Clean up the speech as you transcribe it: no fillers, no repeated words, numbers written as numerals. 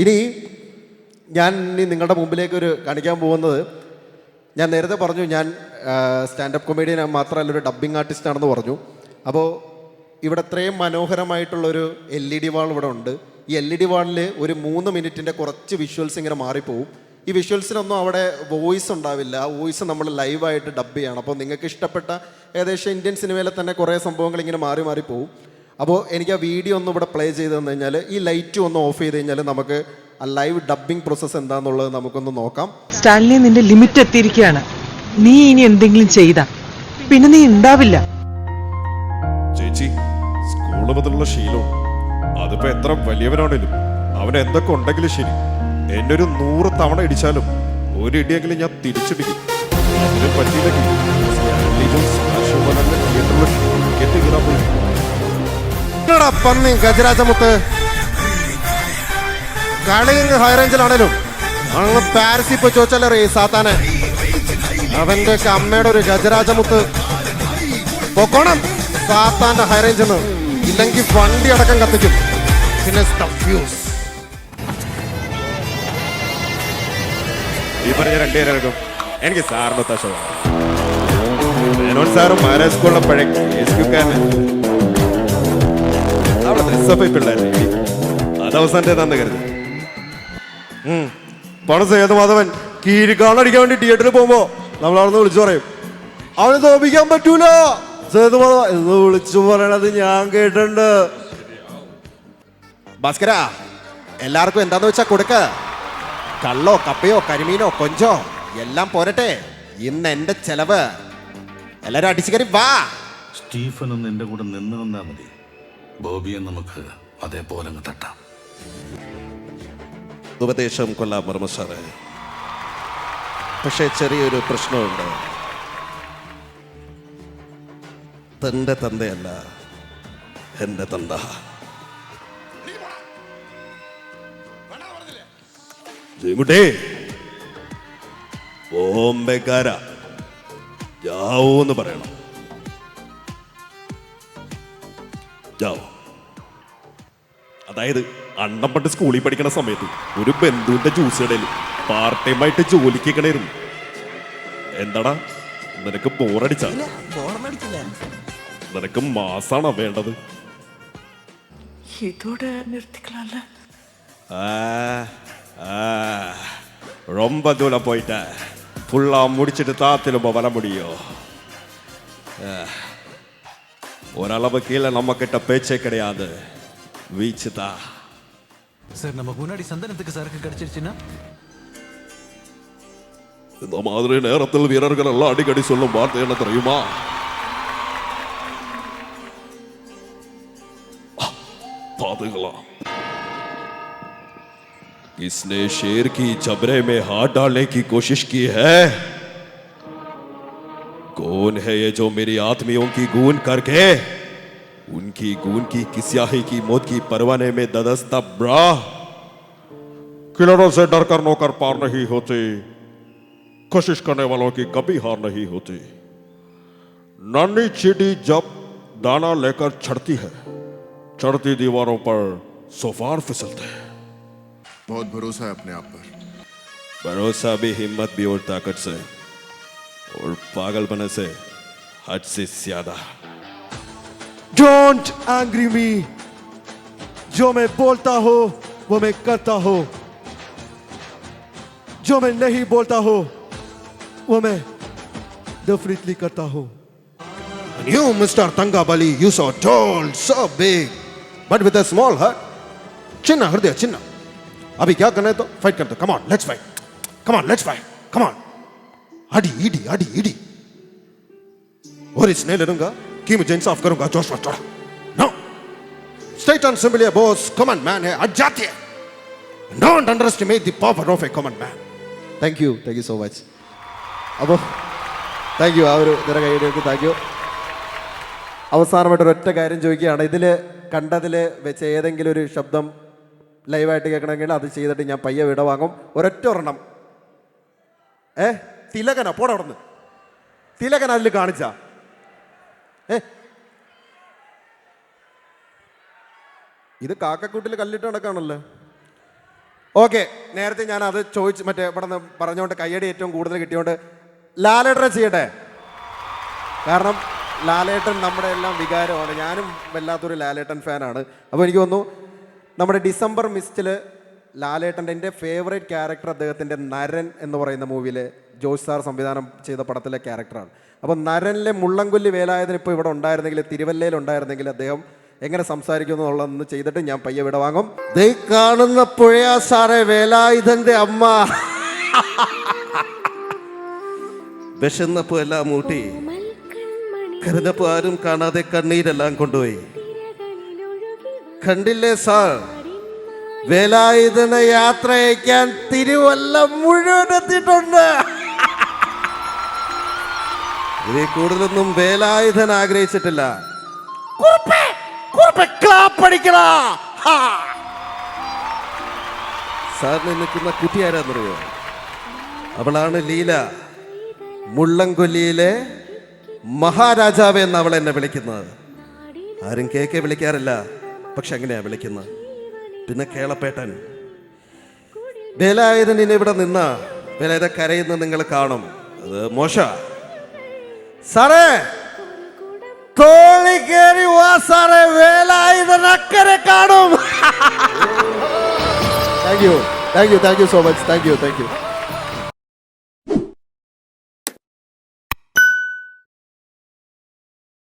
ഇനി ഞാൻ നിങ്ങളുടെ മുമ്പിലേക്ക് കാണിക്കാൻ പോകുന്നത്, ഞാൻ നേരത്തെ പറഞ്ഞു ഞാൻ സ്റ്റാൻഡപ്പ് കൊമേഡിയൻ മാത്രമല്ല ഒരു ഡബ്ബിംഗ് ആർട്ടിസ്റ്റാണെന്ന് പറഞ്ഞു. അപ്പോൾ ഇവിടെ ഇത്രയും മനോഹരമായിട്ടുള്ളൊരു LED വാൾ ഇവിടെ ഉണ്ട്. ഈ LED വാളിൽ ഒരു 3 മിനിറ്റിൻ്റെ കുറച്ച് വിഷ്വൽസ് ഇങ്ങനെ മാറിപ്പോവും. ഈ വിഷ്വൽസിനൊന്നും അവിടെ വോയിസ് ഉണ്ടാവില്ല. ആ വോയിസ് നമ്മൾ ലൈവായിട്ട് ഡബ് ചെയ്യണം. അപ്പോൾ നിങ്ങൾക്ക് ഇഷ്ടപ്പെട്ട ഏകദേശം ഇന്ത്യൻ സിനിമയിലെ തന്നെ കുറേ സംഭവങ്ങൾ ഇങ്ങനെ മാറി മാറിപ്പോവും. അപ്പോൾ എനിക്ക് ആ വീഡിയോ ഒന്ന് ഇവിടെ പ്ലേ ചെയ്ത് തന്നു കഴിഞ്ഞാൽ, ഈ ലൈറ്റ് ഒന്ന് ഓഫ് ചെയ്ത് കഴിഞ്ഞാൽ നമുക്ക് ആ ലൈവ് ഡബ്ബിംഗ് പ്രോസസ്സ് എന്താണെന്നുള്ളത് നമുക്കൊന്ന് നോക്കാം. സ്റ്റാലിനെ നിന്റെ ലിമിറ്റ് എത്തിയിരിക്കുകയാണ്. നീ ഇനി എന്തെങ്കിലും ചെയ്താ പിന്നെ നീ ഉണ്ടാവില്ല. ചേച്ചി, സ്കൂള് മുതലുള്ള ശീലവും അതിപ്പോ എത്ര വലിയവനാണേലും അവൻ എന്തൊക്കെ ഉണ്ടെങ്കിലും ശരി, എന്നെ ഒരു 100 തവണ ഇടിച്ചാലും ഒരു ഇടിയെങ്കിലും ഞാൻ തിരിച്ചിടിക്കും. അതിന് പറ്റിയില്ലെങ്കിൽ പന്നി ഗജരാജമുത്ത് കളി ഹൈ റേഞ്ചിലാണേലും അങ്ങ് പാരീസിൽ പോയി ചോദിച്ചാലേ സാത്താനെ അവന്റെ അമ്മയുടെ ഒരു ഗജരാജമുത്ത് പൊക്കോണം സാത്താന്റെ ഹൈ റേഞ്ചിൽ നിന്ന്. ഇല്ലെങ്കിൽ വണ്ടി അടക്കം കത്തിക്കും. പിന്നെ ഈ പറഞ്ഞ രണ്ടുപേരും എനിക്ക് സാറിന് തശമാണ്. സാറും മാരാ സ്കൂളിലെ പഴയ അവിടെ പിള്ളേരെ അതവസാനത്തെ തന്നു കരുത്. പണം സേതുമാധവൻ കീരിക്കാണടിക്കാൻ വേണ്ടി തിയേറ്ററിൽ പോകുമ്പോ നമ്മളവിടുന്ന് വിളിച്ചു പറയും, അവന് തോപ്പിക്കാൻ പറ്റൂല സേതുമാധവൻ എന്ന് വിളിച്ചു പറയണത് ഞാൻ കേട്ടിട്ടുണ്ട്. ഭാസ്കര, എല്ലാവർക്കും എന്താന്ന് വെച്ചാ കൊടുക്ക. കള്ളോ കപ്പയോ കരിമീനോ കൊഞ്ചോ എല്ലാം പോരട്ടെ. ഇന്ന് എന്റെ ചെലവ്. എല്ലാരും അടിച്ചു കയറി വാ. സ്റ്റീഫൻ ഒന്ന് എന്റെ കൂടെ നിന്ന് നിന്നാ മതി. ബോബിയെ നമുക്ക് അതേപോലെ തട്ടാം. ഉപദേശം കൊള്ളാം വർമ്മ സാറേ, പക്ഷേ ചെറിയൊരു പ്രശ്നമുണ്ട്. തന്റെ തന്തയല്ല എന്റെ തന്ത. ജയമുട്ടേ ബോംബെക്കാര ജാവൂന്ന് പറയണം. ജാവോ അതായത് അണ്ണം പണ്ട് സ്കൂളിൽ പഠിക്കണ സമയത്ത് ഒരു ബന്ധുവിന്റെ ജ്യൂസ് കടയിൽ പാർട്ട് ടൈം ആയിട്ട് ജോലിക്ക് കണായിരുന്നു. എന്താടാ നിനക്ക് ബോറടിച്ച? നിനക്ക് മാസാണോ വേണ്ടത്? ഇതോടെ നിർത്തിക്കളല്ല. ரொம்ப தூரம் போயிட்ட. ஃபுல்லா முடிச்சிட்டு தான் திரும்ப வர முடியும். ஓரளவு கீழே நம்ம கிட்ட பேச்சே கிடையாது. வீச்சு தான் சார். நமக்கு முன்னாடி சந்தனத்துக்கு சரக்கு கிடைச்சிருச்சுன்னா இந்த மாதிரி நேரத்தில் வீரர்கள் எல்லாம் அடிக்கடி சொல்லும் வார்த்தை என்ன தெரியுமா? பாத்துக்கலாம். किसने शेर की जबरे में हाथ डालने की कोशिश की है? कौन है ये जो मेरी आत्मियों की गून करके उनकी गून की किस्याही की मौत की परवाने में ददस्ता ब्रा? किलरों से डर कर नौकर पार नहीं होते. कोशिश करने वालों की कभी हार नहीं होती. नानी चींटी जब दाना लेकर चढ़ती है, चढ़ती दीवारों पर सोफार फिसलते हैं. बहुत भरोसा है अपने आप पर. भरोसा भी, हिम्मत भी और ताकत से, और पागलपने से हद से ज्यादा. Don't angry me. जो मैं बोलता हूं वो मैं करता हूं. जो मैं नहीं बोलता हूं वो मैं definitely करता हूं. You, Mr. Tangabali, you so tall, so big, but with a small heart. चिन्ना हृदय चिन्ना. अभी क्या करना है तो फाइट करते. Come on let's fight. Come on let's fight. Come on. अड़ी इडी अड़ी इडी. और इसने लड़ूंगा कि मुझे इंसाफ करूंगा. जोश मत छोड़ा. नो स्ट्रेट एंड सिंपल है बॉस. कॉमन मैन है, अट जाती है. Don't underestimate the power of A common man. Thank you so much. അപ്പോൾ താങ്ക് യു. ആ ഒരു നിറ കൈയ്യടികൾക്ക് താങ്ക് യു. അവസാനമായിട്ട് ഒരൊറ്റ കാര്യം ചോദിക്കുകയാണ്. ഇതിൽ കണ്ടതിൽ വെച്ച് ഏതെങ്കിലും ഒരു ശബ്ദം ലൈവായിട്ട് കേൾക്കണമെങ്കിൽ അത് ചെയ്തിട്ട് ഞാൻ പയ്യെ വിട വാങ്ങും. ഒരൊറ്റ ഒരെണ്ണം. തിലകനാ പോടാ അവിടെ നിന്ന്. തിലകൻ അതിൽ കാണിച്ച ഇത് കാക്കക്കൂട്ടിൽ കല്ലിട്ട് നടക്കാണല്ലോ. ഓക്കെ, നേരത്തെ ഞാൻ അത് ചോദിച്ച് മറ്റേ ഇവിടെ നിന്ന് പറഞ്ഞുകൊണ്ട് കയ്യടി ഏറ്റവും കൂടുതൽ കിട്ടിയോണ്ട് ലാലേട്ടനെ ചെയ്യട്ടെ. കാരണം ലാലേട്ടൻ നമ്മുടെ എല്ലാം വികാരമാണ്. ഞാനും വല്ലാത്തൊരു ലാലേട്ടൻ ഫാനാണ്. അപ്പോൾ എനിക്ക് തോന്നുന്നു നമ്മുടെ ഡിസംബർ മിസ്റ്റിൽ ലാലേട്ടൻ്റെ എൻ്റെ ഫേവറേറ്റ് ക്യാരക്ടർ അദ്ദേഹത്തിൻ്റെ നരൻ എന്ന് പറയുന്ന മൂവിയിൽ ജോഷ് സാർ സംവിധാനം ചെയ്ത പടത്തിലെ ക്യാരക്ടറാണ്. അപ്പോൾ നരനിലെ മുള്ളംകൊല്ലി വേലായുധൻ ഇപ്പോൾ ഇവിടെ ഉണ്ടായിരുന്നെങ്കിൽ, തിരുവല്ലയിൽ ഉണ്ടായിരുന്നെങ്കിൽ അദ്ദേഹം എങ്ങനെ സംസാരിക്കുന്നു എന്നുള്ളതെന്ന് ചെയ്തിട്ട് ഞാൻ പയ്യെ വിട വാങ്ങും. ദേ കാണുന്ന പുഴയാ സാറേ വേലായുധൻ്റെ അമ്മ. വിശന്നപ്പോൾ എല്ലാം മൂട്ടി, കരുതപ്പോൾ ആരും കാണാതെ കണ്ണീരെല്ലാം കൊണ്ടുപോയി. കണ്ടില്ലേ സാർ, വേലായുധനെ യാത്ര അയക്കാൻ തിരുവല്ല മുഴുവൻ എത്തിയിട്ടുണ്ട്. ഇതിൽ കൂടുതലൊന്നും വേലായുധൻ ആഗ്രഹിച്ചിട്ടില്ല. സാറിന് നിൽക്കുന്ന കുട്ടി ആരാന്നറിയോ? അവളാണ് ലീല, മുള്ളംകൊല്ലിയിലെ മഹാരാജാവ് എന്ന് അവൾ എന്നെ വിളിക്കുന്നത്. ആരും കേക്കെ വിളിക്കാറില്ല, പക്ഷെ അങ്ങനെയാ വിളിക്കുന്നത്. പിന്നെ കേളപ്പേട്ടൻ. വേലായുധൻ ഇനി ഇവിടെ നിന്ന വേലായുധ കരയുന്ന നിങ്ങൾ കാണും. അത് മോശ. സാറേ തോളി കയറി വാ സാറേ, വേലായുധൻ അക്കരെ കാണും. Thank you so much. Thank you.